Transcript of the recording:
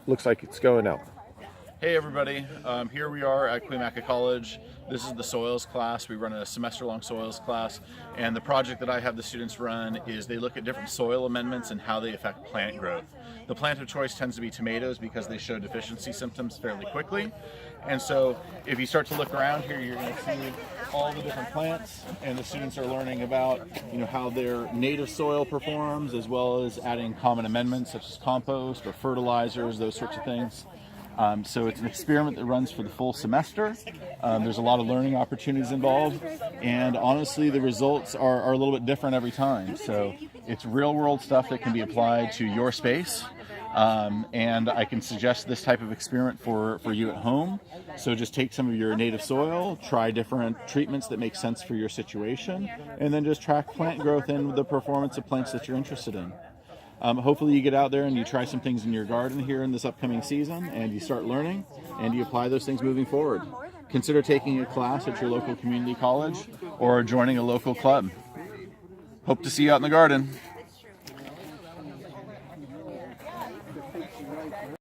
Looks like it's going out. Hey everybody, here we are at Cuyamaca College. This is the soils class. We run a semester-long soils class, and the project that I have the students run is they look at different soil amendments and how they affect plant growth. The plant of choice tends to be tomatoes because they show deficiency symptoms fairly quickly. And so if you start to look around here, you're going to see all the different plants, and the students are learning about how their native soil performs, as well as adding common amendments such as compost or fertilizers, those sorts of things. So it's an experiment that runs for the full semester. There's a lot of learning opportunities involved, and honestly the results are a little bit different every time. So it's real world stuff that can be applied to your space, and I can suggest this type of experiment for you at home. So just take some of your native soil, try different treatments that make sense for your situation, and then just track plant growth and the performance of plants that you're interested in. Hopefully you get out there and you try some things in your garden here in this upcoming season, and you start learning and you apply those things moving forward. Consider taking a class at your local community college or joining a local club. Hope to see you out in the garden.